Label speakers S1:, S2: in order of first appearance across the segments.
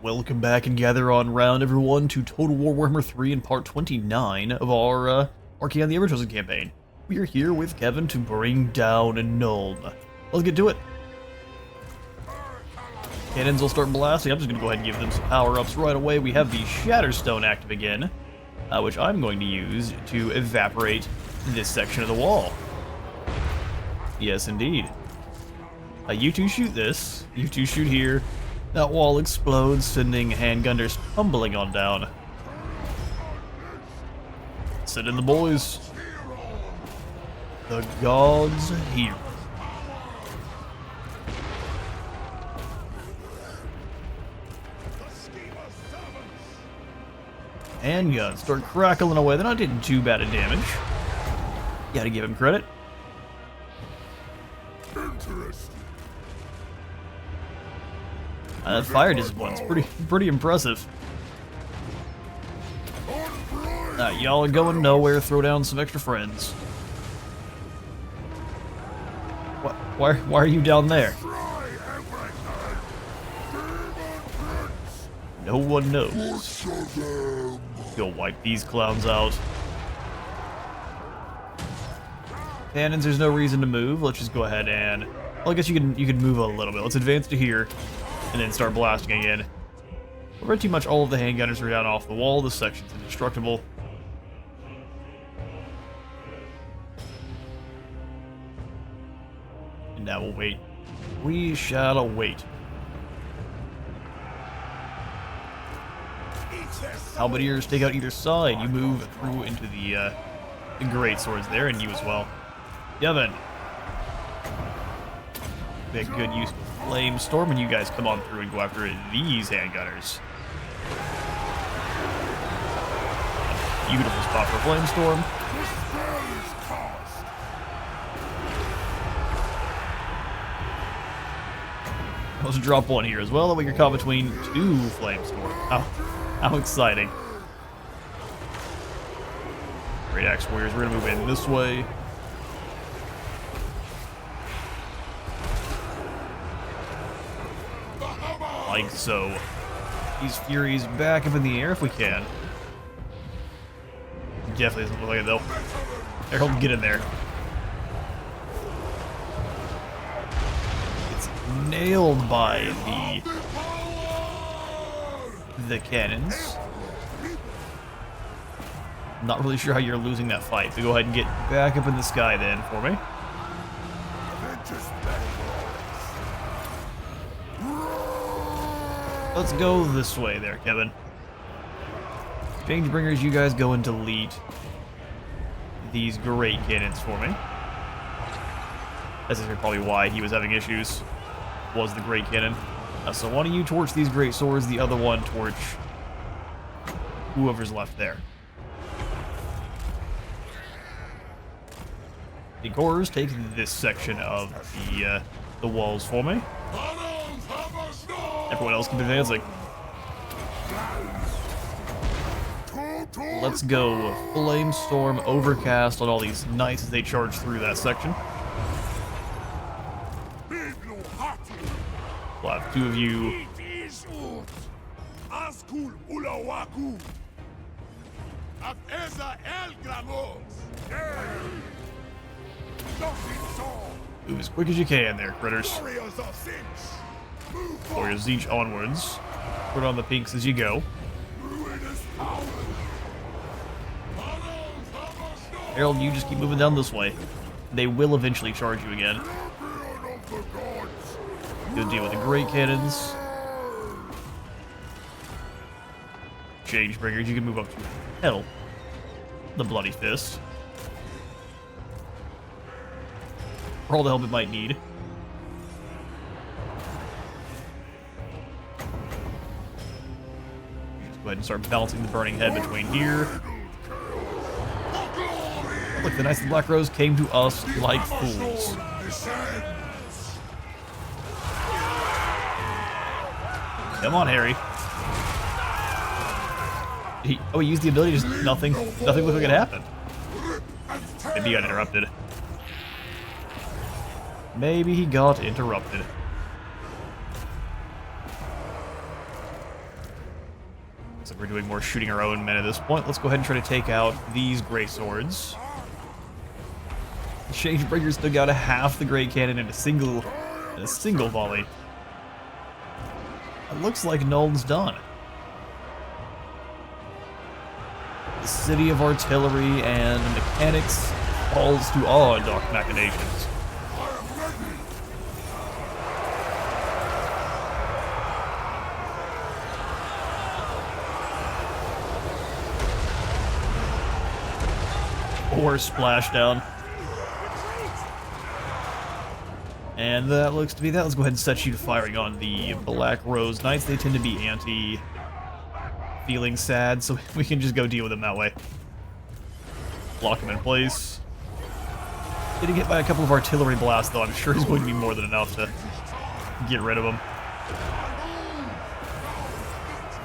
S1: Welcome back and gather on round, everyone, to Total War Warhammer 3 and part 29 of our Archaon the Everchosen campaign. We are here with Kevin to bring down a Nuln. Let's get to it. Cannons will start blasting. I'm just going to go ahead and give them some power-ups right away. We have the Shatterstone active again, which I'm going to use to evaporate this section of the wall. Yes, indeed. You two shoot this. You two shoot here. That wall explodes, sending handgunners tumbling on down. Send in the boys. The gods here. Handguns start crackling away. They're not getting too bad of damage. Gotta give him credit. That fire discipline's pretty impressive. Y'all are going nowhere. Throw down some extra friends. What? Why are you down there? No one knows. Go wipe these clowns out. Cannons, there's no reason to move. Let's just go ahead and... Well, I guess you can move a little bit. Let's advance to here. And then start blasting again. Pretty much all of the handgunners are down off the wall. This section's indestructible. And now we'll wait. We shall wait. Halberdiers take out either side. You move through into the great swords there, and you as well. Yevon. Make good use of Flame Storm, and you guys come on through and go after these handgunners. Beautiful spot for Flame Storm. Let's drop one here as well. That way you're caught between two Flame Storm. How exciting. Great Axe Warriors, we're gonna move in this way. Like so. These Furies back up in the air if we can. Definitely doesn't look like it though. Harold, get in there. It's nailed by the cannons. I'm not really sure how you're losing that fight, so go ahead and get back up in the sky then for me. Let's go this way there, Kevin. Changebringers, you guys go and delete these great cannons for me. This is probably why he was having issues, was the great cannon. So one of you torch these great swords, the other one torch whoever's left there. The Gorers take this section of the walls for me. Everyone else keep advancing. Let's go Flame Storm, Overcast on all these knights as they charge through that section. We'll have two of you. Move as quick as you can there, critters. Warriors Zinch onwards. Put on the pinks as you go. Harold, you just keep moving down this way. They will eventually charge you again. Good deal with the great cannons. Changebringers, you can move up to hell. The Bloody Fist. For all the help it might need. Go ahead and start balancing the burning head between here. Look, the Knights of the Black Rose came to us like fools. Come on, Harry. He used the ability, just nothing looked like it happened. Maybe he got interrupted. Maybe he got interrupted. Looks like we're doing more shooting our own men at this point. Let's go ahead and try to take out these great swords. The Changebreakers took out half the great cannon in a single volley. It looks like Nuln's done. The city of artillery and mechanics falls to all dark machinations. Or splashdown. And that looks to be that. Let's go ahead and set you to firing on the Black Rose Knights. They tend to be feeling sad, so we can just go deal with them that way. Lock him in place. Getting hit by a couple of artillery blasts, though, I'm sure is going to be more than enough to get rid of him.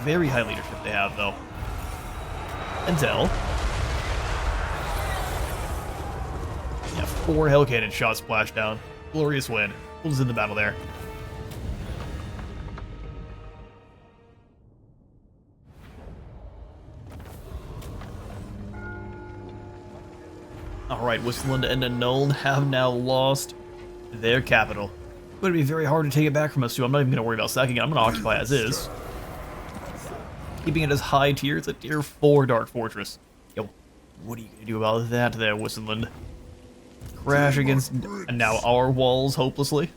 S1: Very high leadership they have, though. Until... yeah, 4 Hell Cannon shots splashdown. Glorious win. Pulls in the battle there. Alright, Whistland and Nuln have now lost their capital. It's going to be very hard to take it back from us, too. I'm not even going to worry about sacking it. I'm going to occupy as is. Keeping it as high tier. It's a tier 4 Dark Fortress. Yo, what are you going to do about that there, Whistland? Crash against now our walls hopelessly.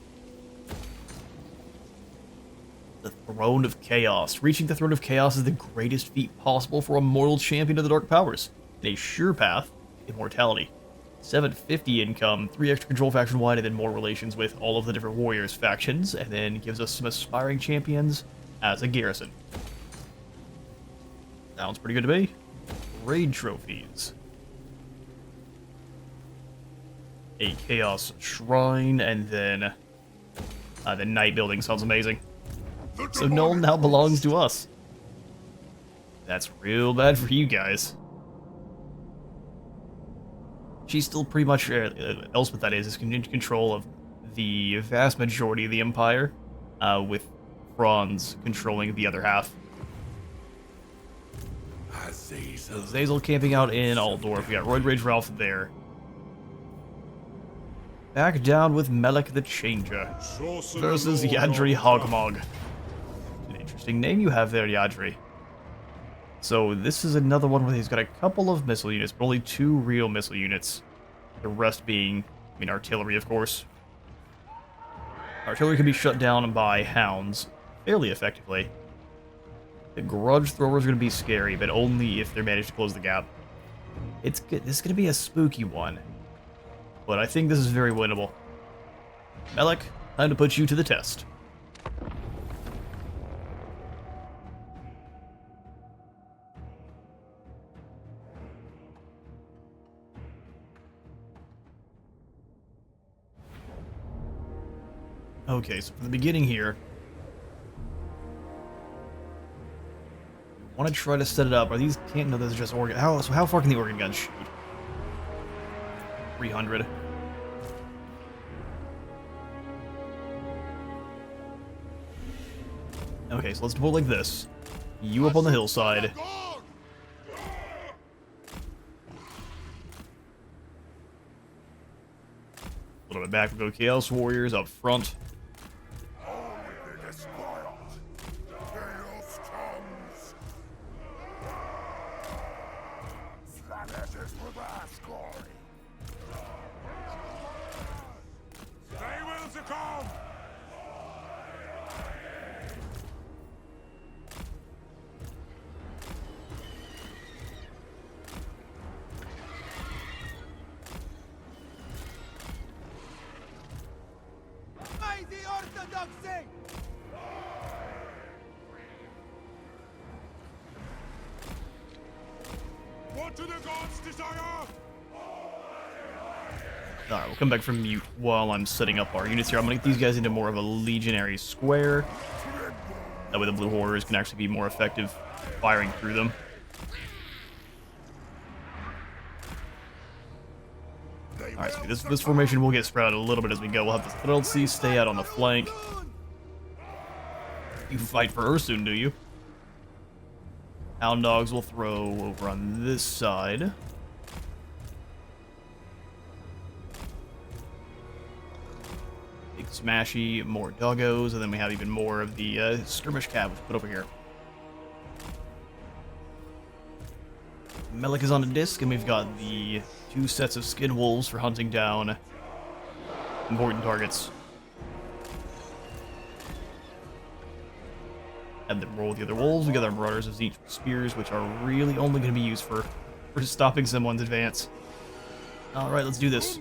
S1: The Throne of Chaos. Reaching the Throne of Chaos is the greatest feat possible for a mortal champion of the Dark Powers. And a sure path, immortality. 750 income, 3 extra control faction wide, and then more relations with all of the different warriors factions, and then gives us some aspiring champions as a garrison. Sounds pretty good to me. Raid trophies. A Chaos Shrine, and then the Night Building sounds amazing. So Nuln now belongs to us. That's real bad for you guys. She's still pretty much, Elspeth that is in control of the vast majority of the Empire, with Franz controlling the other half. So Zazel camping out in Altdorf. We got Roid Rage Ralph there. Back down with Melek the Changer versus Yadri Hogmog. An interesting name you have there, Yadri. So this is another one where he's got a couple of missile units, but only 2 real missile units. The rest being, I mean, artillery, of course. Artillery can be shut down by hounds fairly effectively. The grudge throwers are going to be scary, but only if they manage to close the gap. It's good. This is going to be a spooky one. But I think this is very winnable. Melek, time to put you to the test. Okay, so from the beginning here, I want to try to set it up. Are these can't? No, those are just organ. So how far can the organ gun shoot? 300. Okay, so let's do it like this. You up on the hillside. A little bit back, we go Chaos Warriors up front. Alright, we'll come back from mute while I'm setting up our units here. I'm going to get these guys into more of a legionary square. That way the blue horrors can actually be more effective firing through them. Alright, so this formation will get spread out a little bit as we go. We'll have the Threlsi stay out on the flank. You fight for Ursun, do you? Hound dogs will throw over on this side. Big smashy, more doggos, and then we have even more of the skirmish cav put over here. Melik is on a disc, and we've got the 2 sets of skin wolves for hunting down important targets. And then roll with the other wolves. We got our Marauders of Zeech spears, which are really only going to be used for stopping someone's advance. Alright, let's do this.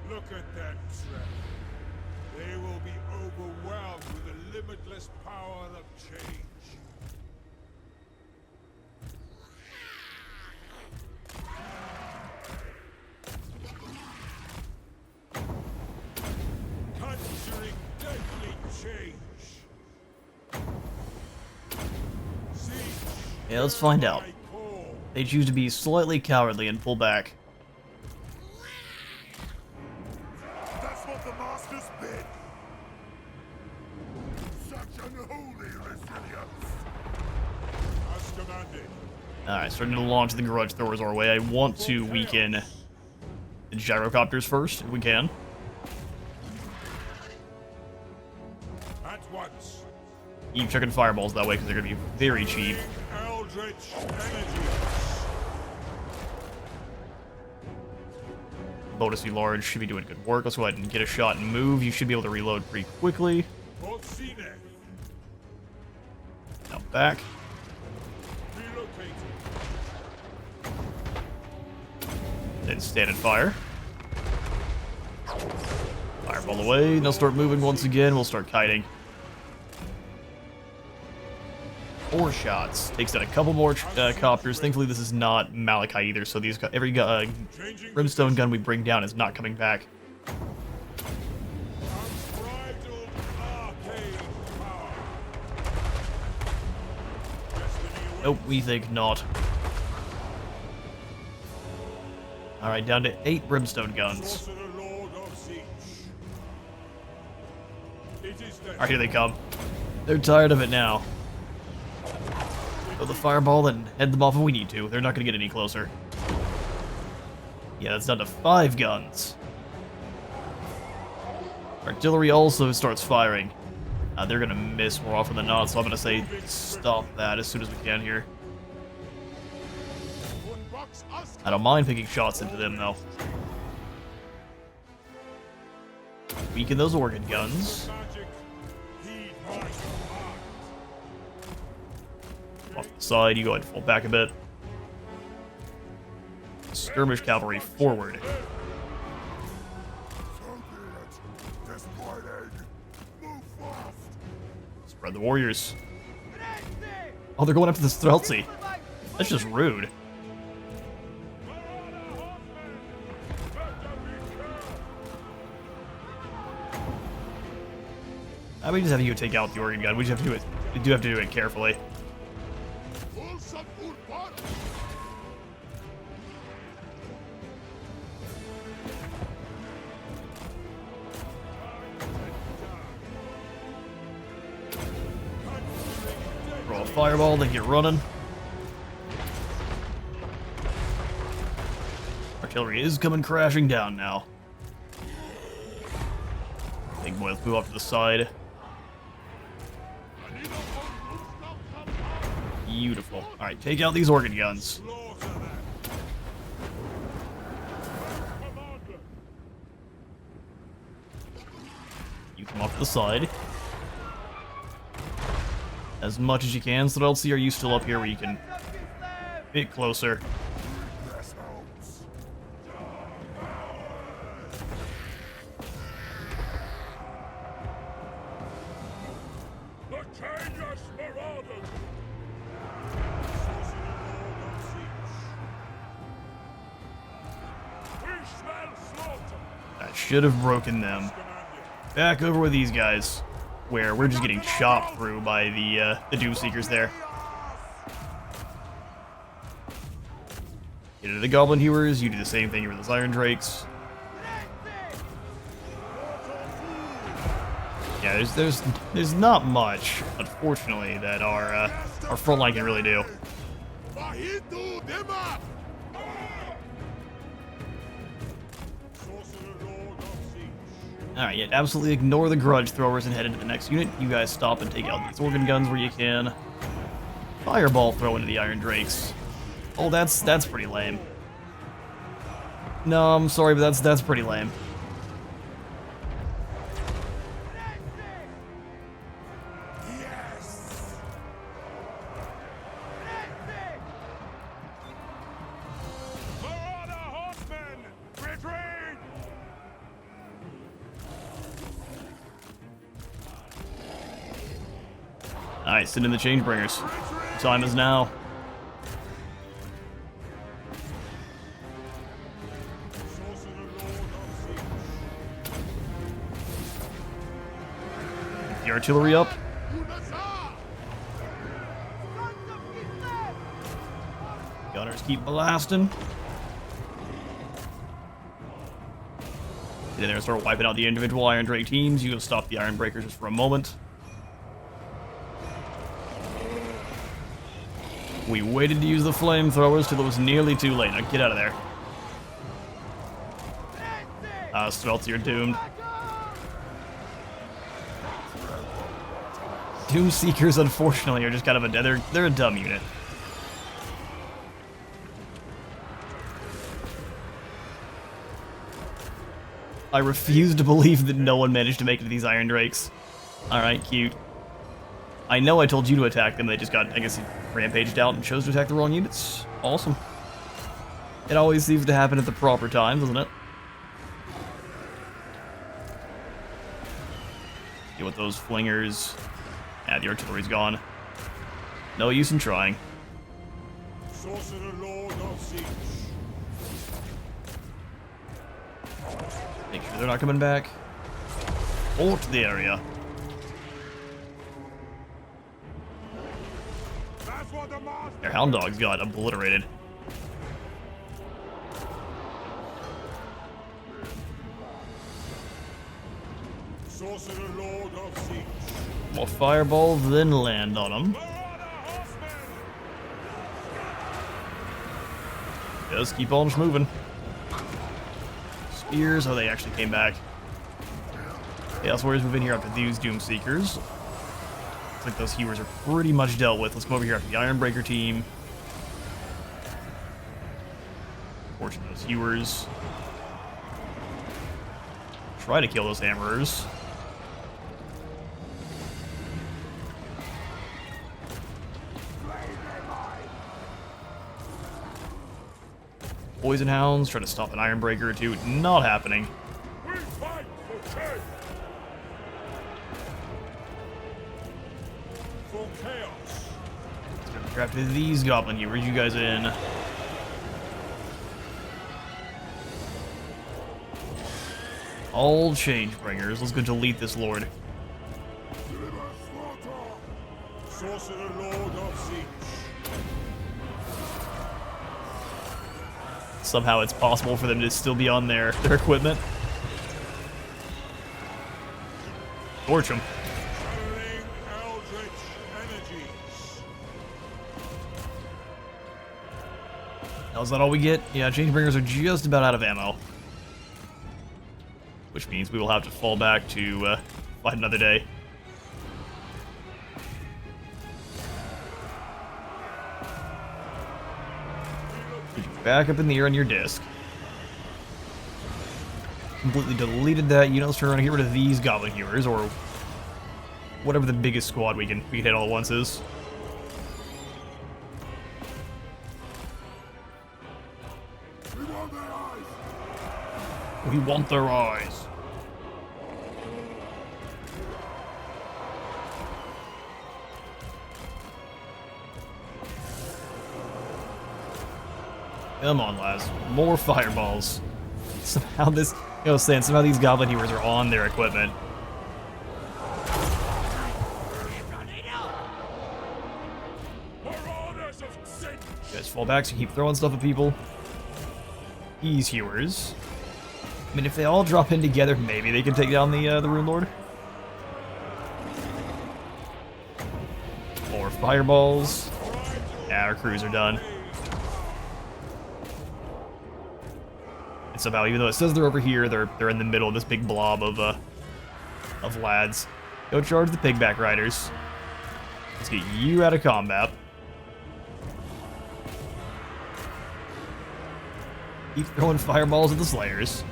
S2: Look at that trap. They will be overwhelmed with the limitless power of change. Conjuring deadly change.
S1: Yeah, let's find out. They choose to be slightly cowardly and pull back.
S2: That's what the masters bid. Such unholy resilience. As commanded.
S1: Alright, starting to launch the grudge throwers our way. I want to weaken the gyrocopters first, if we can.
S2: At once.
S1: Keep checking fireballs that way, because they're going to be very cheap.
S2: Eldritch energy.
S1: Bonusly large should be doing good work. Let's go ahead and get a shot and move. You should be able to reload pretty quickly. Now back. Then stand and fire. Fireball away. And they'll start moving once again. We'll start kiting. 4 shots. Takes down a couple more copters. Thankfully, this is not Malachi either, so these every brimstone gun we bring down is not coming back. Nope, we think not. Alright, down to 8 brimstone guns. Alright, here they come. They're tired of it now. Throw the fireball and head them off if we need to. They're not going to get any closer. Yeah, that's down to 5 guns. Artillery also starts firing. They're going to miss more often than not, so I'm going to say stop that as soon as we can here. I don't mind picking shots into them, though. Weaken those organ guns. Off the side, you go ahead and fall back a bit. Skirmish cavalry forward. Spread the warriors. Oh, they're going after the Streltsy. That's just rude. We just have you take out the organ gun. We just have to do it. We do have to do it carefully. Throw a fireball, then get running. Artillery is coming crashing down now. Big boy, let's move off to the side. Beautiful. Alright, take out these organ guns. You come off to the side. As much as you can, so Streltsy, are you still up here where you can get closer? That should have broken them. Back over with these guys, where we're just getting chopped through by the Doomseekers there. Get into the Goblin Hewers, you do the same thing with the Iron Drakes. Yeah, there's not much, unfortunately, that our front line can really do. Alright, yeah, absolutely ignore the grudge throwers and head into the next unit. You guys stop and take out these organ guns where you can. Fireball throw into the Iron Drakes. Oh, that's pretty lame. No, I'm sorry, but that's pretty lame. Alright, send in the Changebringers. Time is now. Get the artillery up. Gunners keep blasting. Get in there and start wiping out the individual Iron Drake teams. You go stop the Iron Breakers just for a moment. We waited to use the flamethrowers till it was nearly too late. Now get out of there. Svelts, you're doomed. Doomseekers, unfortunately, are just kind of they're a dumb unit. I refuse to believe that no one managed to make it to these Iron Drakes. Alright, cute. I know I told you to attack them, they just got, I guess, rampaged out and chose to attack the wrong units. Awesome. It always seems to happen at the proper time, doesn't it? Deal with those flingers. Ah, the artillery's gone. No use in trying.
S2: Sorcerer Lord of Siege.
S1: Make sure they're not coming back. Fort the area. Their Hound Dogs got obliterated.
S2: Sorcerer Lord of Siege.
S1: More fireball, then land on them. Just keep on moving. Spears, oh, they actually came back. Chaos Warriors move in here after these Doomseekers. Looks like those hewers are pretty much dealt with. Let's come over here after the Ironbreaker team. Fortune those hewers. Try to kill those hammerers. Poison Hounds, try to stop an Ironbreaker or two. Not happening.
S2: We fight for chaos. For chaos.
S1: After these Goblin Hewers, you guys in. All Changebringers. Let's go delete this Lord.
S2: Sorcerer Lord of Siege.
S1: Somehow it's possible for them to still be on their equipment. Torch them.
S2: Channeling Eldritch energies.
S1: Now, is that all we get? Yeah, Changebringers are just about out of ammo. Which means we will have to fall back to fight another day. Back up in the air on your disc. Completely deleted that unit. Let's turn around and get rid of these Goblin Hewers, or whatever the biggest squad we can hit all at once is.
S2: We want their eyes.
S1: We want their eyes. Come on, lads. More fireballs. Somehow this... I was saying, somehow these Goblin Hewers are on their equipment. You guys fall back, so keep throwing stuff at people. These Hewers. I mean, if they all drop in together, maybe they can take down the Rune Lord. fireballs. Yeah, our crews are done. And somehow, even though it says they're over here, they're in the middle of this big blob of lads. Go charge the pigback riders. Let's get you out of combat. Keep throwing fireballs at the slayers.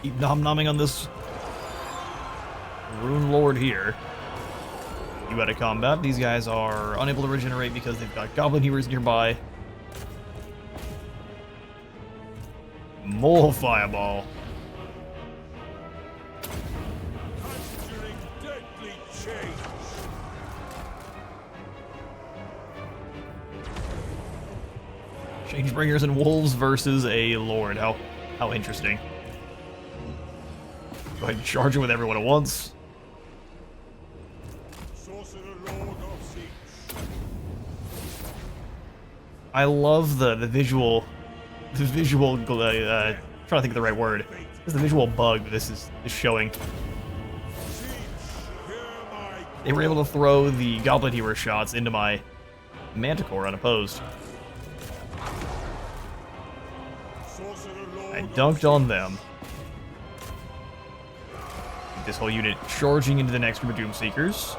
S1: Keep nom-nomming on this Rune Lord here. You out of combat. These guys are unable to regenerate because they've got Goblin Healers nearby. More fireball.
S2: Conjuring deadly change.
S1: Changebringers and wolves versus a lord. How interesting. Go ahead and charge it with everyone at once.
S2: Sorcerer Lord of Siege.
S1: I love the visual, trying to think of the right word. It's the visual bug that this is showing.
S2: Siege, hear my
S1: They were able to throw the Goblin Healer shots into my Manticore unopposed.
S2: Sorcerer Lord
S1: I dunked on them. This whole unit charging into the next group of Doomseekers.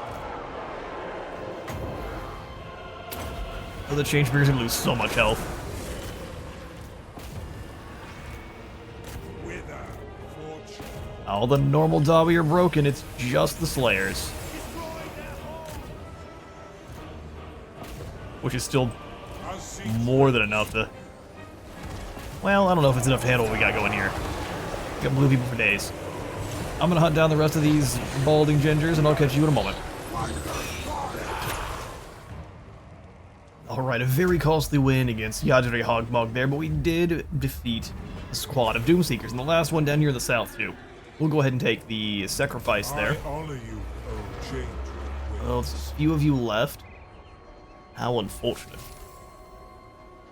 S1: Oh, the Changebringers are gonna lose so much health.
S2: wither fortune.
S1: All the normal Dobby are broken, it's just the Slayers. Which is still
S2: As Siege
S1: more than enough to... Well, I don't know if it's enough to handle what we got going here. We got blue people for days. I'm gonna hunt down the rest of these balding gingers, and I'll catch you in a moment. Alright, a very costly win against Yadri Hogmog there, but we did defeat a squad of Doomseekers, and the last one down here in the south, too. We'll go ahead and take the sacrifice there.
S2: I honor you, O change.
S1: Well, it's a few of you left. How unfortunate.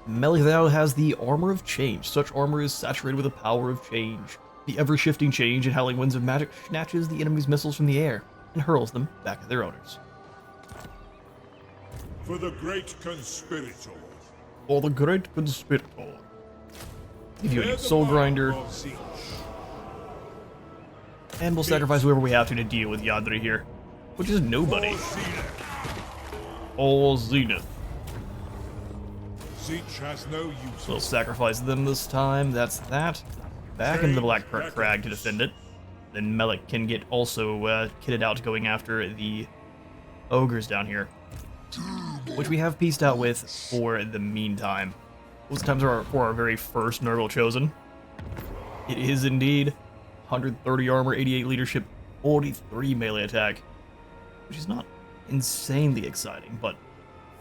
S1: Melithau has the Armor of Change. Such armor is saturated with the power of change. The ever-shifting change and howling winds of magic snatches the enemy's missiles from the air and hurls them back at their owners.
S2: For the great conspirator.
S1: For the great conspirator. Give you
S2: Bear
S1: a
S2: the
S1: soul
S2: mark
S1: grinder,
S2: of Siege.
S1: and we'll sacrifice whoever we have to deal with Yadri here, which is nobody.
S2: For Zenith.
S1: All Zenith.
S2: Siege has no use.
S1: So we'll sacrifice them this time. That's that. Back into the Black Crag to defend it. Then Melik can get also kitted out going after the ogres down here, which we have pieced out with for the meantime. Those times are for our very first Nurgle Chosen. It is indeed 130 armor, 88 leadership, 43 melee attack, which is not insanely exciting, but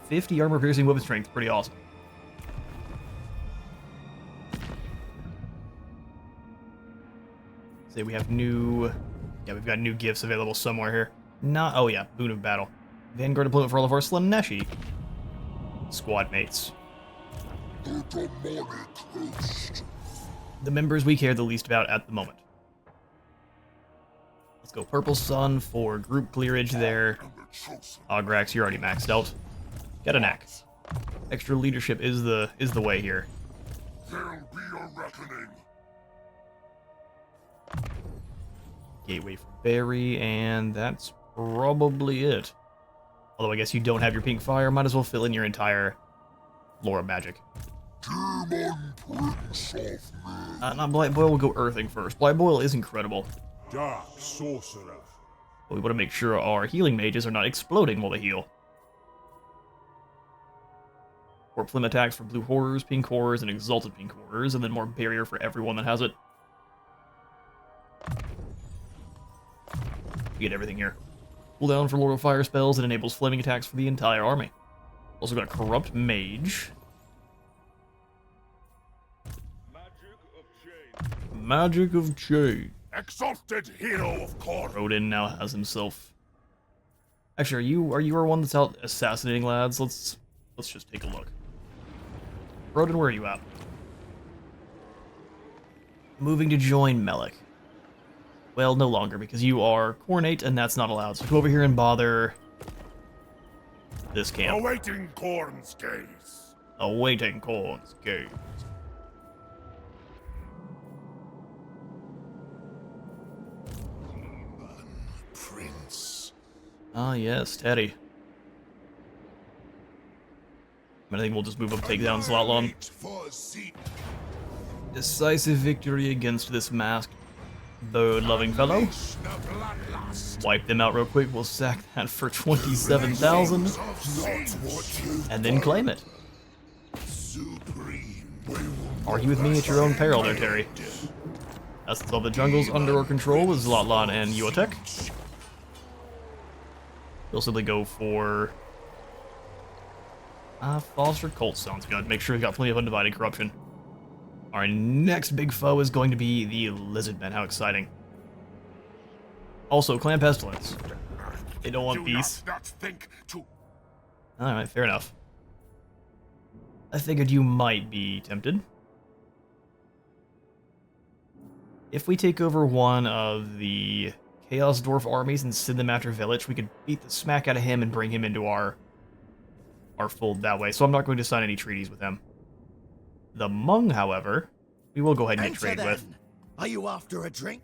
S1: 50 armor piercing weapon strength, pretty awesome. Say we have new... Yeah, we've got new gifts available somewhere here. Not... Oh yeah, Boon of Battle. Vanguard deployment for all of our Slaneshi squad mates.
S2: The demonic host.
S1: The members we care the least about at the moment. Let's go Purple Sun for group clearage there. Ograx, you're already maxed out. Get an axe. Extra leadership is the way here.
S2: There'll be a reckoning.
S1: Gateway for Barry, and that's probably it. Although I guess you don't have your pink fire, might as well fill in your entire lore of magic.
S2: Demon Prince of Men.
S1: Not Blight Boil, we'll go Earthing first. Blight Boil is incredible,
S2: Dark Sorcerer.
S1: but we want to make sure our healing mages are not exploding while they heal. More Plim attacks for blue horrors, pink horrors, and exalted pink horrors, and then more barrier for everyone that has it. You get everything here. Cooldown for Lord of Fire spells and enables flaming attacks for the entire army. Also got Corrupt Mage. Magic of Change.
S2: Exalted hero of Khorne.
S1: Rodin now has himself. Actually, are you our one that's out assassinating lads? Let's just take a look. Rodin, where are you at? Moving to join Melik. Well, no longer, because you are Cornate, and that's not allowed. So go over here and bother this camp.
S2: Awaiting Khorne's gaze.
S1: Awaiting Khorne's gaze.
S2: Prince.
S1: Ah, yes, Teddy. I think we'll just move up, take down Zlatlon. Decisive victory against this masked bird-loving fellow. Wipe them out real quick. We'll sack that for 27,000. And then claim it. Argue with me at your own peril there, Terry. That's all the jungles under our control with Zlatlon and Uotek. We'll simply go for... Fostered Cult sounds good. Make sure we've got plenty of undivided corruption. Our next big foe is going to be the Lizardmen. How exciting. Also, Clan Pestilence. They don't want peace. Alright, fair enough. I figured you might be tempted. If we take over one of the Chaos Dwarf armies and send them after Village, we could beat the smack out of him and bring him into our fold that way. So I'm not going to sign any treaties with him. The Hmong, however, we will go ahead and get trade with.
S3: Are you after a drink?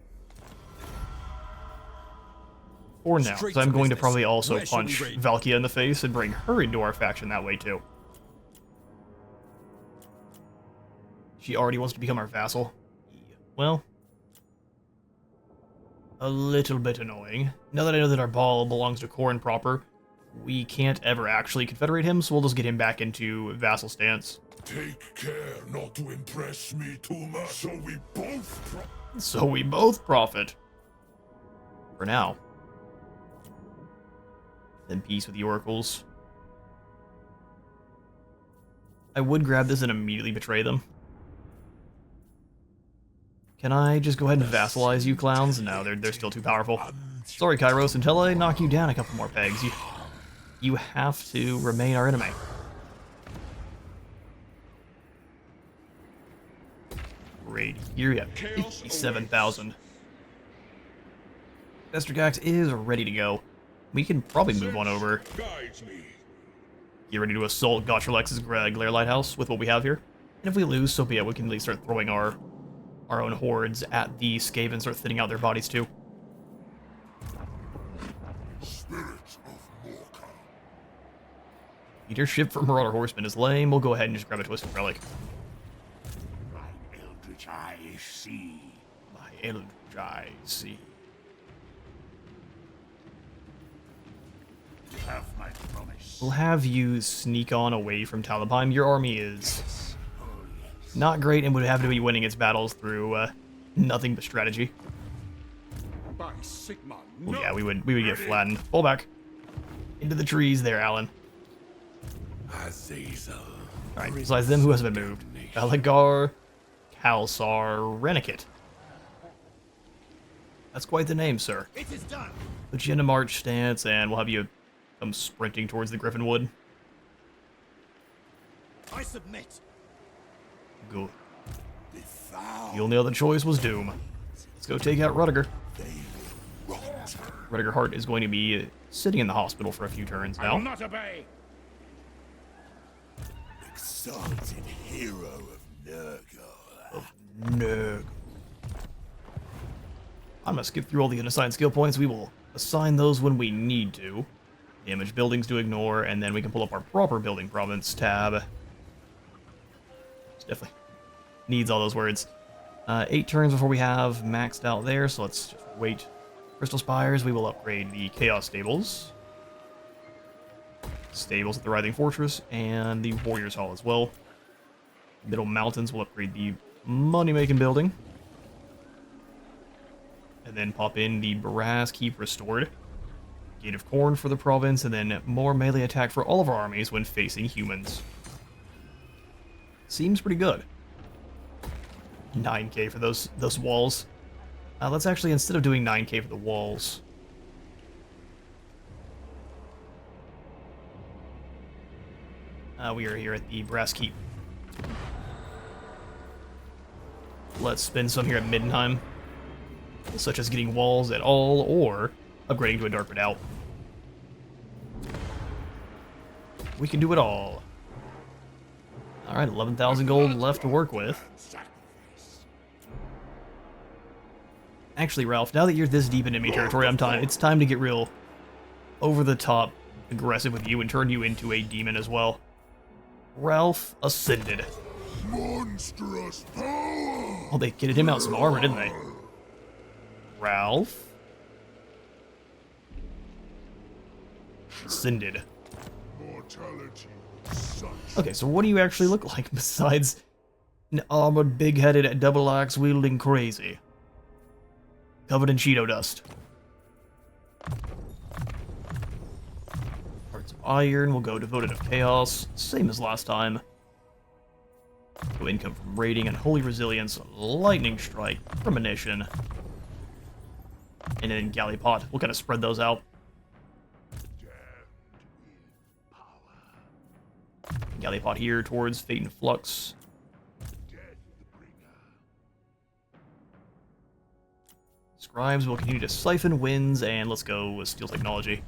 S1: For now, because I'm going to probably also punch Valkia in the face and bring her into our faction that way too. She already wants to become our vassal. Well, a little bit annoying. Now that I know that our ball belongs to Khorne proper, we can't ever actually confederate him, so we'll just get him back into vassal stance.
S2: Take care not to impress me too much,
S1: so we both profit. For now. Then peace with the oracles. I would grab this and immediately betray them. Can I just go ahead and vassalize you clowns? No, they're still too powerful. Sorry, Kairos, until I knock you down a couple more pegs, you have to remain our enemy. Great. Here we have 57,000. Vestergax is ready to go. We can probably move on over. Get ready to assault Gotcherlex's Glare Lighthouse with what we have here. And if we lose, so be it. We can at least start throwing our own hordes at the Scave and start thinning out their bodies too. Leadership for Marauder Horsemen is lame. We'll go ahead and just grab a Twisted Relic.
S2: My eldritch eyes see.
S1: My eldritch eyes see.
S2: You have my promise.
S1: We'll have you sneak on away from Talabheim. Your army is not great and would have to be winning its battles through nothing but strategy.
S2: By Sigma,
S1: Oh, yeah, we would get flattened. Pull back. Into the trees there, Alan. Alright, besides them, who has been moved? Balagar, Kalsar, Renikit. That's quite the name, sir.
S3: It is done.
S1: Put you in a march stance, and we'll have you come sprinting towards the Griffin Wood.
S3: I submit.
S1: Good. The only other choice was Doom. Let's go take out Rudiger. Rudiger Hart is going to be sitting in the hospital for a few turns now.
S2: I will not obey.
S3: Exalted hero of Nurgle.
S1: Nurgle. I'm gonna skip through all the unassigned skill points. We will assign those when we need to. Damage buildings to ignore, and then we can pull up our proper building province tab. It's definitely needs all those words. 8 turns before we have maxed out there, so let's just wait. Crystal Spires, we will upgrade the Chaos Stables. Stables at the Writhing Fortress, and the Warriors Hall as well. Middle Mountains will upgrade the money-making building. And then pop in the Brass Keep Restored. Gate of Khorne for the province, and then more melee attack for all of our armies when facing humans. Seems pretty good. 9k for those walls. Let's actually, instead of doing 9k for the walls... we are here at the Brass Keep. Let's spend some here at Middenheim, such as getting walls at all, or upgrading to a dark redoubt. We can do it all. Alright, 11,000 gold left to work with. Actually, Ralph, now that you're this deep in enemy territory, it's time to get real over-the-top aggressive with you and turn you into a demon as well. Ralph ascended.
S2: Monstrous power!
S1: Oh, they kitted him out some armor, didn't they? Ralph ascended.
S2: Mortality such.
S1: Okay, so what do you actually look like besides an armored, big-headed, double-axe wielding crazy? Covered in Cheeto dust. Hearts of Iron will go Devoted of Chaos, same as last time. Go income from Raiding, Unholy Resilience, Lightning Strike, Premonition, and then Galley Pot. We'll kind of spread those out. Galley Pot here towards Fate and Flux. Scribes will continue to siphon winds, and let's go with Steel Technology.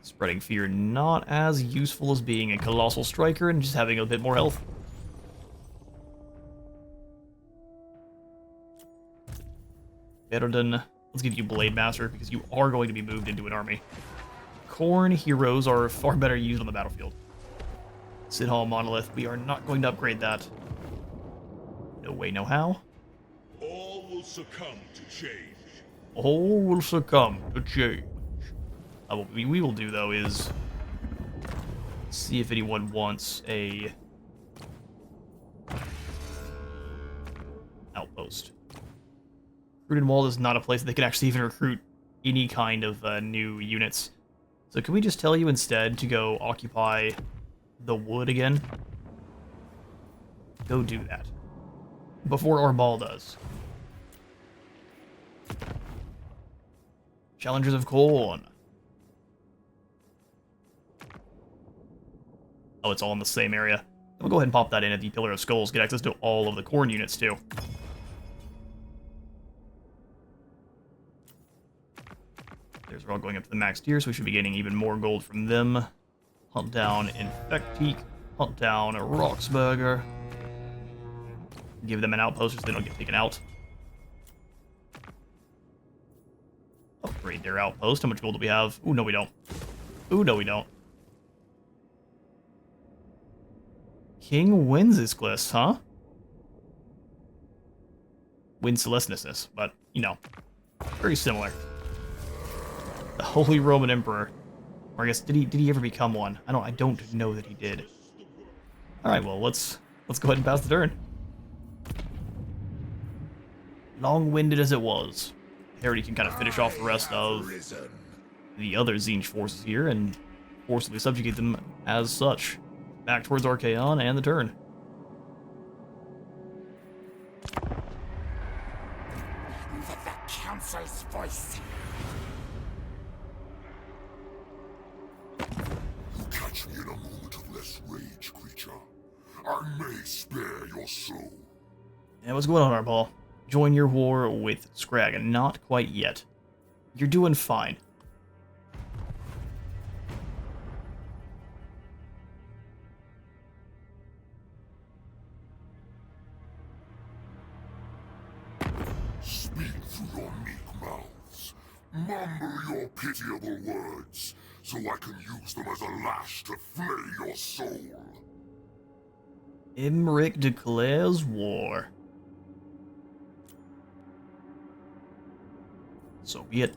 S1: Spreading Fear, not as useful as being a Colossal Striker and just having a bit more health. Bearden, let's give you Blade Master, because you are going to be moved into an army. Khorne heroes are far better used on the battlefield. Sinhal Monolith, we are not going to upgrade that. No way, no how.
S2: All will succumb to change.
S1: All will succumb to change. What we will do, though, is see if anyone wants a outpost. Fruited is not a place that they can actually even recruit any kind of new units. So can we just tell you instead to go occupy the wood again? Go do that. Before our ball does. Challengers of Khorne. Oh, it's all in the same area. We'll go ahead and pop that in at the Pillar of Skulls. Get access to all of the Khorne units, too. There's we're all going up to the max tier, so we should be getting even more gold from them. Hunt down Infectique. Hunt down Roxburger. Give them an outpost so they don't get taken out. Upgrade their outpost. How much gold do we have? Ooh, no we don't. Ooh, no we don't. King Wenceslas, huh? Wenceslas, but, you know, very similar. The Holy Roman Emperor. Or I guess, did he ever become one? I don't know that he did. Alright, well, let's go ahead and pass the turn. Long-winded as it was, Harry can kind of finish off the rest of the other Tzeentch forces here and forcibly subjugate them as such. Back towards Archaon and the turn.
S3: The council's voice.
S2: You catch me in a moment of less rage, creature. I may spare your soul.
S1: And what's going on, Arball? Join your war with Scrag. Not quite yet. You're doing fine.
S2: Speak through your meek mouths. Mumble your pitiable words, so I can use them as a lash to flay your soul.
S1: Imric declares war. So be it.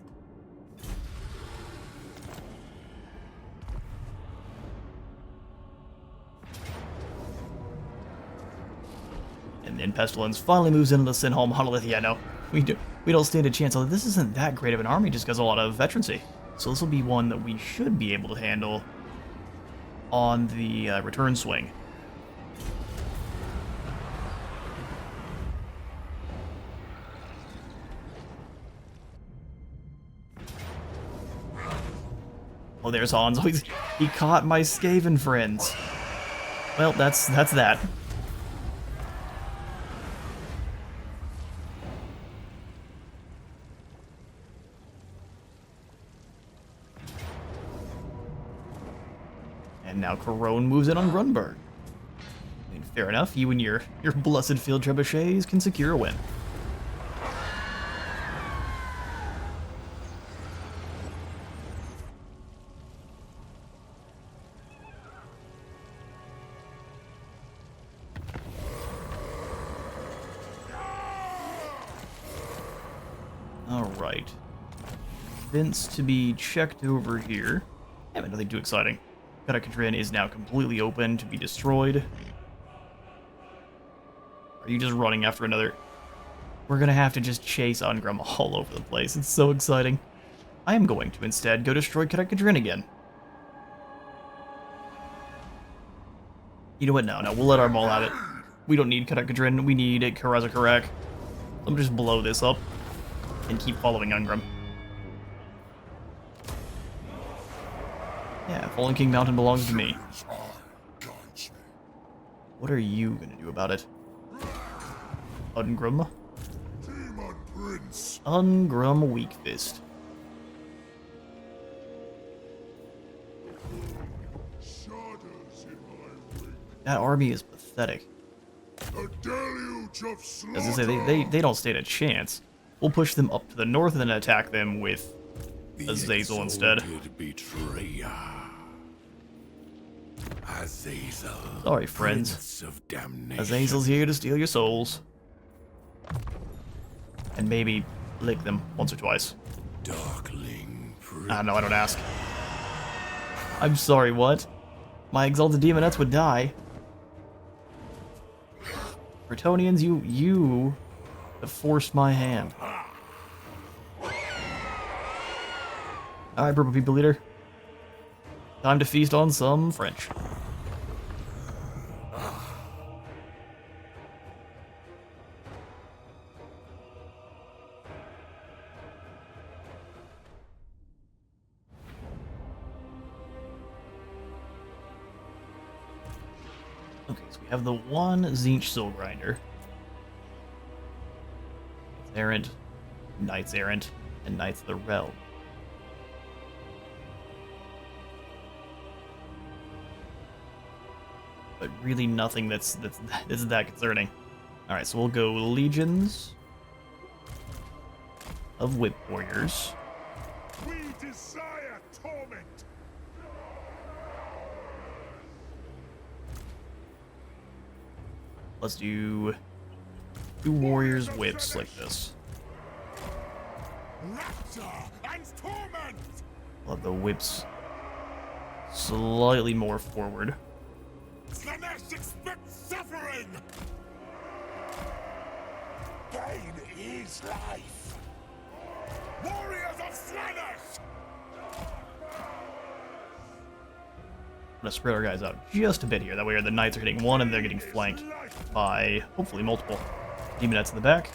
S1: And then Pestilence finally moves into the Sinhal Monolith. Yeah, no, we don't stand a chance. Although this isn't that great of an army, just because a lot of veterancy. So this will be one that we should be able to handle on the return swing. Oh, there's Hans. Oh, he caught my Skaven friends. Well, that's that. And now Corone moves in on Grunberg. I mean, fair enough, you and your blessed field trebuchets can secure a win. Alright. Vince to be checked over here. Yeah, but nothing too exciting. Kadakadrin is now completely open to be destroyed. Are you just running after another? We're gonna have to just chase Ungrum all over the place. It's so exciting. I am going to instead go destroy Kadakadrin again. You know what? No, we'll let our mall have it. We don't need Kadakadrin, we need Karazakarak. Let me just blow this up and keep following Ungrum. Yeah, Fallen King Mountain belongs to me. What are you gonna do about it? Ungrum? Ungrum Weak Fist. That army is pathetic. As I say, they don't stand a chance. We'll push them up to the north and then attack them with Azazel instead. Sorry, friends. Azazel's here to steal your souls. And maybe lick them once or twice. No, I don't ask. I'm sorry, what? My exalted demonettes would die. Bretonians, you have forced my hand. Alright, Purple People Leader. Time to feast on some French. Okay, so we have the one Zinch Soul Grinder. It's Errant, Knights Errant, and Knights of the Realm. But really nothing that's that concerning. Alright, so we'll go Legions of Whip Warriors.
S2: We desire torment.
S1: Let's do 2 Warriors Whips like this.
S2: Rapture and torment.
S1: We'll have the Whips slightly more forward.
S2: Slanesh expects suffering. Pain is life. Warriors of Slanesh.
S1: I'm gonna spread our guys out just a bit here. That way the Knights are hitting one and they're getting flanked by hopefully multiple Demonettes in the back.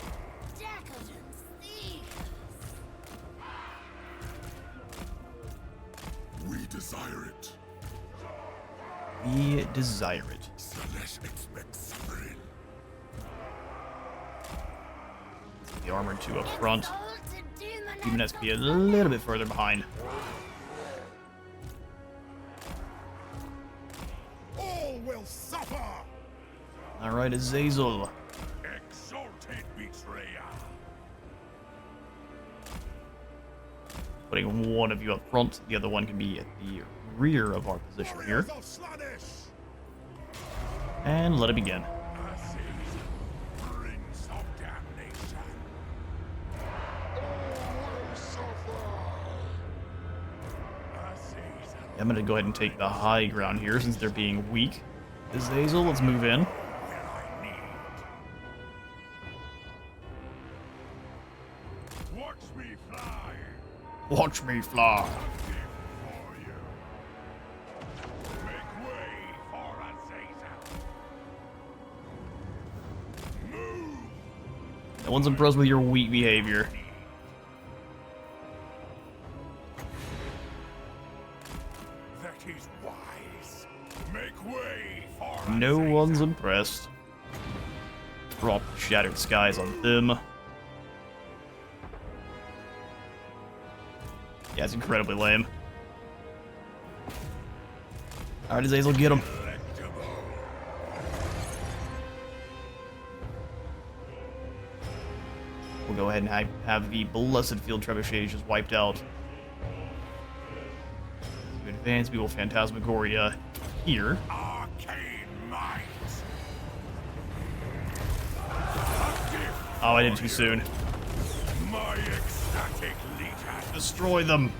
S2: We desire it.
S1: We desire it.
S2: Slanesh expects suffering.
S1: The Armored 2 up front. Demonettes can be a little bit further behind.
S2: All will suffer.
S1: Alright, Azazel.
S2: Exalted betrayer.
S1: Putting one of you up front, the other one can be at the rear of our position here.
S2: Warriors of Slanesh.
S1: And let it begin.
S2: Prince of damnation.
S1: I'm gonna go ahead and take the high ground here since they're being weak. Azazel, let's move in.
S2: Watch me fly.
S1: Watch me fly.
S2: For you. Make way for Azazel. Move.
S1: No one's impressed with your weak behavior.
S2: That is wise. Make way for
S1: No
S2: Azazel.
S1: one's impressed. Drop Shattered Skies on them. Yeah, it's incredibly lame. Alright, Azazel, get him. We'll go ahead and have the Blessed Field Trebuchets just wiped out. To advance, we will Phantasmagoria here.
S2: Arcane might.
S1: Oh, I did it too soon.
S2: My ecstatic leader.
S1: Destroy them.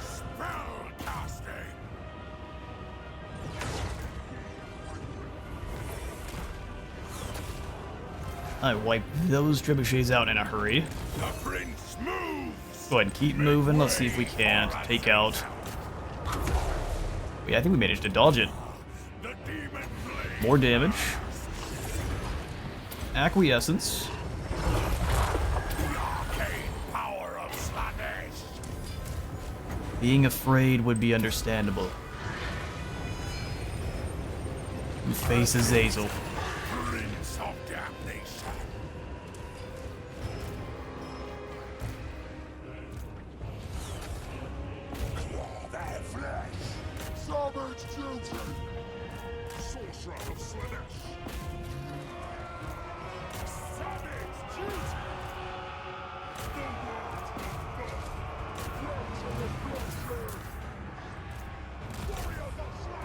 S2: Spell casting.
S1: I wiped those trebuchets out in a hurry.
S2: The prince moves.
S1: Go ahead and keep moving. Let's see if we can't take out. Yeah, I think we managed to dodge it.
S2: The demon blade.
S1: More damage. Acquiescence.
S2: The arcane power of Slanesh.
S1: Being afraid would be understandable. You face Azazel.
S2: Prince of damnation. Claw their flesh. Savage duty. Sorcerer of Slanesh. Savage duty.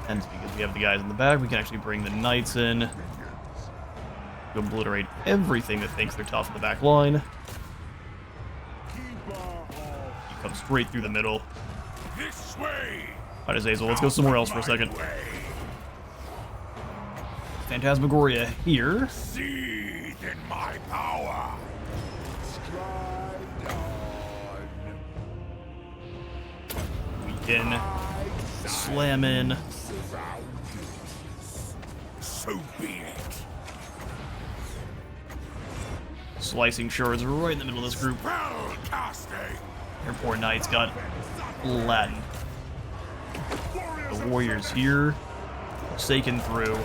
S1: And because we have the guys in the back, we can actually bring the knights in. To obliterate everything that thinks they're tough in the back line. You come straight through the middle.
S2: This way.
S1: Alright, Azazel, let's go somewhere else for a second.
S2: Way.
S1: Phantasmagoria here.
S2: Seethe in my power. Stride on.
S1: We can slam in.
S2: So be it.
S1: Slicing shards right in the middle of this group.
S2: Spell casting.
S1: Your poor knights got Latin. The warriors here, forsaken through.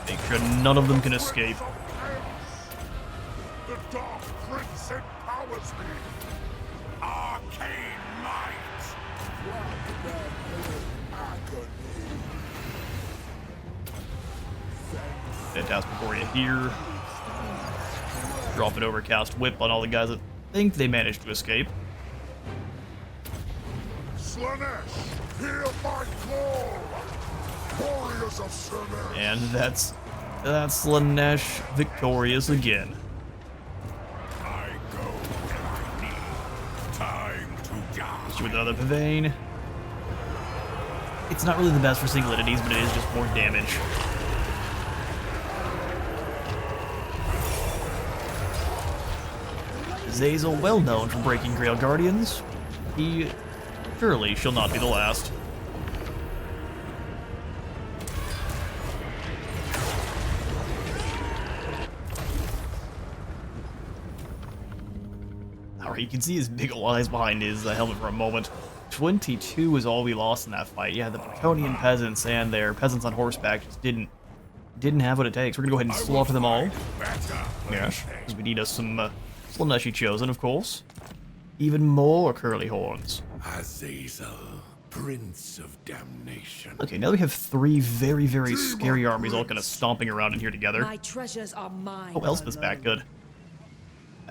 S1: Make sure none of them can escape.
S2: The Dark Prince empowers me. Arcane might.
S1: Phantasmagoria here. Drop an overcast whip on all the guys that think they managed to escape.
S2: Slanesh, hear my call. Warriors of Slanesh.
S1: And that's Slanesh victorious again.
S2: I go where I need. Time to die.
S1: With another Pavane. It's not really the best for single entities, but it is just more damage. Azazel, well known for breaking Grail Guardians. He surely shall not be the last. Alright, you can see his big ol' eyes behind his helmet for a moment. 22 is all we lost in that fight. Yeah, the Draconian peasants and their peasants on horseback just didn't have what it takes. We're gonna go ahead and slaughter them all. Yeah, because we need us some Slaneshi chosen, of course. Even more curly horns.
S2: Azazel, Prince of Damnation.
S1: Okay, now we have three very, very scary armies all kind of stomping around in here together.
S4: My treasures are mine.
S1: Oh, Elspeth's back, good.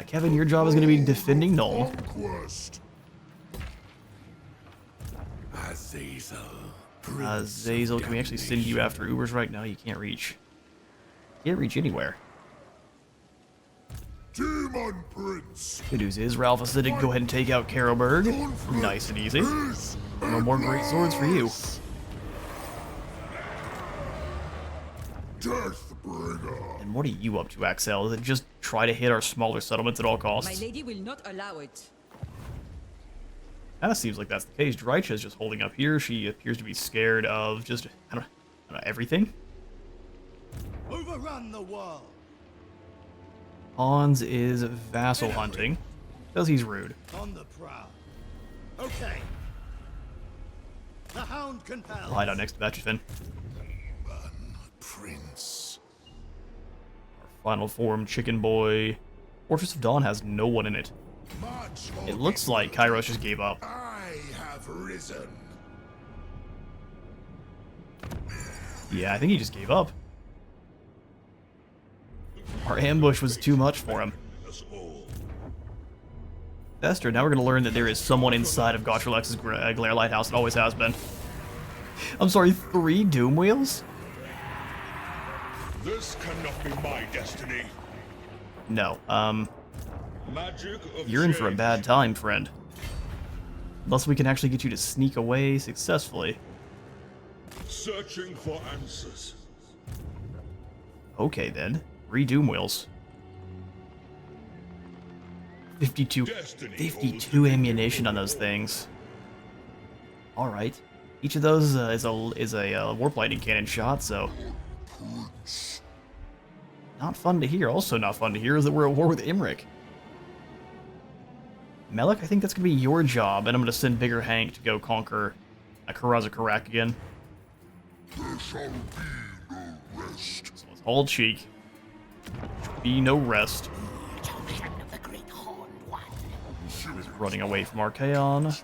S1: Kevin, your job is going to be defending Null.
S2: Conquest. Azazel,
S1: Azazel, can we actually send you after Ubers right now? You can't reach. Can't reach anywhere.
S2: Demon Prince.
S1: Good news is, Ralph Acidic, go ahead and take out Karelberg. Nice and easy. No more great swords for you.
S2: Deathbringer.
S1: And what are you up to, Axel? Is it just try to hit our smaller settlements at all
S4: My
S1: costs?
S4: lady will not allow it.
S1: Kinda seems like that's the case. Drycha's just holding up here. She appears to be scared of just, I don't know, everything.
S5: Overrun the world.
S1: Hans is vassal hunting, because he's rude.
S5: On the prowl. Okay. The hound compels.
S1: I'll hide out next to Batchfin.
S2: Prince.
S1: Final form, Chicken Boy. Fortress of Dawn has no one in it. It looks like Kairos just gave up.
S2: I have risen.
S1: Yeah, I think he just gave up. Our ambush was too much for him. Esther, now we're going to learn that there is someone inside of Gotralex's Glare Lighthouse. It always has been. I'm sorry, 3 Doom Wheels?
S2: This cannot be my destiny.
S1: No,
S2: Magic of
S1: you're in for a
S2: change.
S1: bad time, friend. Unless we can actually get you to sneak away successfully.
S2: Searching for answers.
S1: Okay then, 3 Doom Wheels. 52 ammunition on those things. Alright. Each of those is a warp lightning cannon shot, so... Not fun to hear. Also not fun to hear is that we're at war with Imrik. Melik, I think that's going to be your job, and I'm going to send Bigger Hank to go conquer Karaza Karak again.
S2: There shall be no rest.
S1: So let's hold cheek. Shall be no rest.
S3: Children of the Great Horned One.
S1: He's running away from Archaon.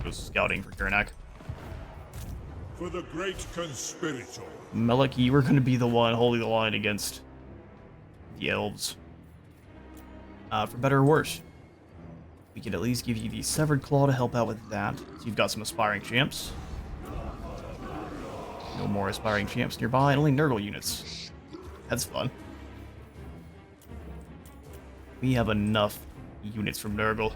S1: Goes scouting for Karanak.
S2: For the great conspirator.
S1: Melik, you were going to be the one holding the line against the elves. For better or worse. We could at least give you the Severed Claw to help out with that. So you've got some aspiring champs. No more aspiring champs nearby, and only Nurgle units. That's fun. We have enough units from Nurgle.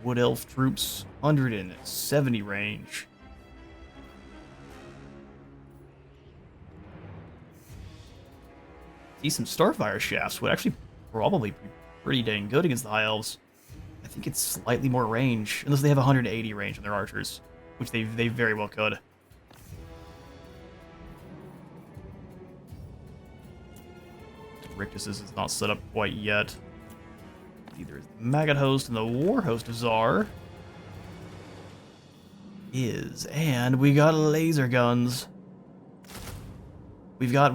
S1: Wood Elf troops, 170 range. Decent Starfire shafts would actually probably be pretty dang good against the High Elves. I think it's slightly more range, unless they have 180 range on their archers, which they very well could. Rictus's is not set up quite yet. Either is the Maggot Host and the War Host of Zar. And we got laser guns. We've got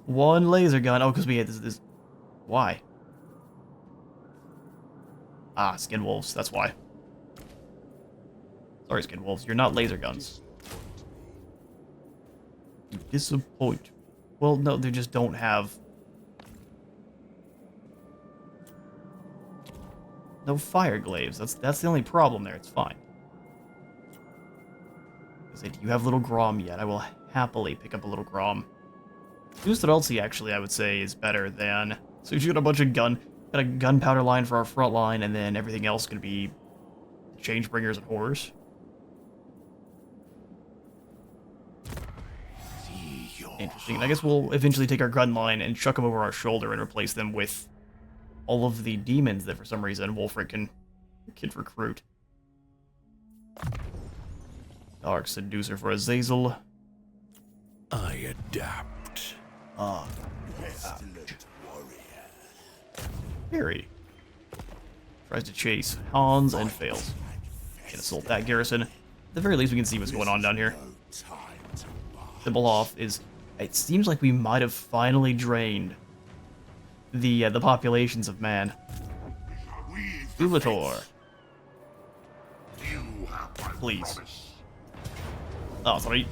S1: one laser gun. Oh, because we had this. Why? Ah, Skin Wolves. That's why. Sorry, Skin Wolves. You're not laser guns. You disappoint. Well, no, they just don't have... No fire glaives. That's the only problem there. It's fine. Do you have little Grom yet? I will happily pick up a little Grom. Boosted Ulti, actually, I would say, is better than... So you got a bunch of got a gunpowder line for our front line, and then everything else is going to be Changebringers and Horrors. Interesting. And I guess we'll eventually take our gun line and chuck them over our shoulder and replace them with all of the demons that for some reason Wolfric can recruit. Dark Seducer for Azazel.
S2: I adapt.
S1: Harry tries to chase Hans and fails. Can assault that garrison. At the very least, we can see what's going on down here. Thimblehoff is... It seems like we might have finally drained the populations of man. Ulator. Please. Oh, sorry.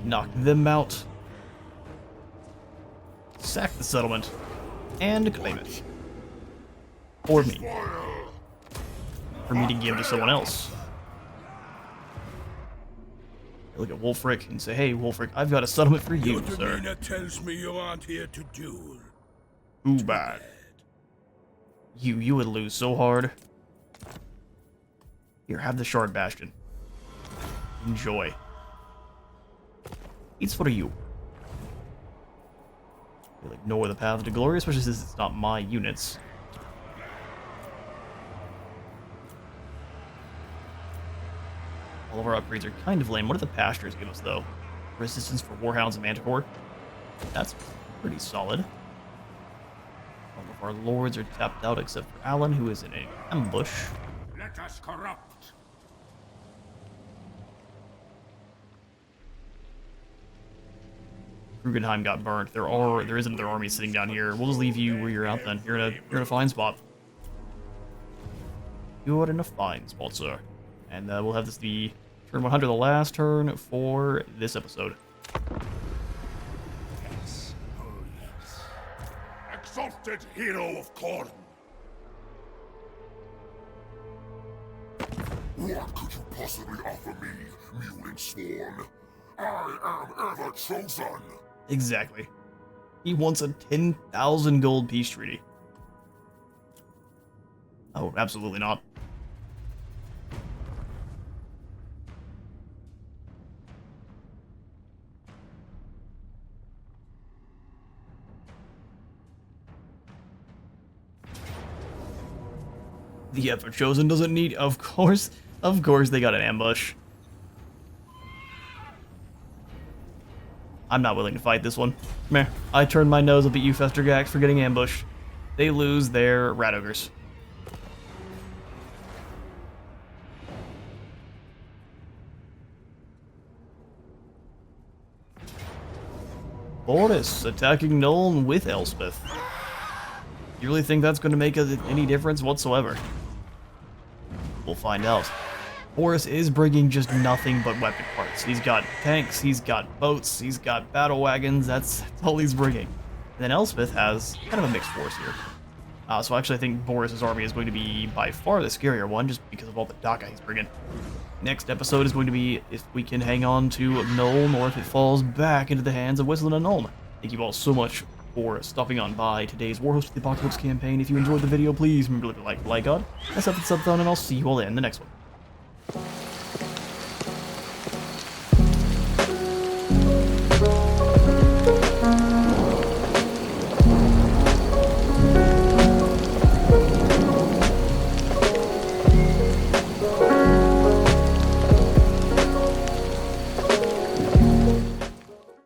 S1: Knock them out. Sack the settlement. And claim it. Or me. For me to give to someone else. Look at Wolfric and say, hey, Wolfric, I've got a settlement for you, sir.
S2: Tells me you aren't here to duel.
S1: Too bad. You would lose so hard. Here, have the Shard Bastion. Enjoy. It's for you. We'll ignore the Path to Glory, especially since it's not my units. All of our upgrades are kind of lame. What do the pastures give us, though? Resistance for Warhounds and Manticore? That's pretty solid. All of our lords are tapped out except for Alan, who is in an ambush.
S2: Let us corrupt.
S1: Rugenheim got burnt. There isn't their army sitting down here. We'll just leave you where you're at then. You're in a fine spot. You're in a fine spot, sir. And we'll have this be turn 100, the last turn for this episode.
S2: Yes. Oh, yes. Exalted hero of Khorne. What could you possibly offer me, Mewling Sworn? I am Everchosen.
S1: Exactly. He wants a 10,000 gold peace treaty. Oh, absolutely not. The Everchosen doesn't need, of course they got an ambush. I'm not willing to fight this one. Meh. I turned my nose up at you, Festergax, for getting ambushed. They lose their rat ogres. Boris attacking Nuln with Elspeth. You really think that's going to make any difference whatsoever? We'll find out. Boris is bringing just nothing but weapon parts. He's got tanks, he's got boats, he's got battle wagons, that's all he's bringing. And then Elspeth has kind of a mixed force here. So actually I think Boris's army is going to be by far the scarier one, just because of all the Daka he's bringing. Next episode is going to be if we can hang on to Nuln or if it falls back into the hands of Whistling and Nuln. Thank you all so much for stopping on by today's Warhost of the Apocalypse campaign. If you enjoyed the video, please remember to like God, sub thumb, and I'll see you all in the next one.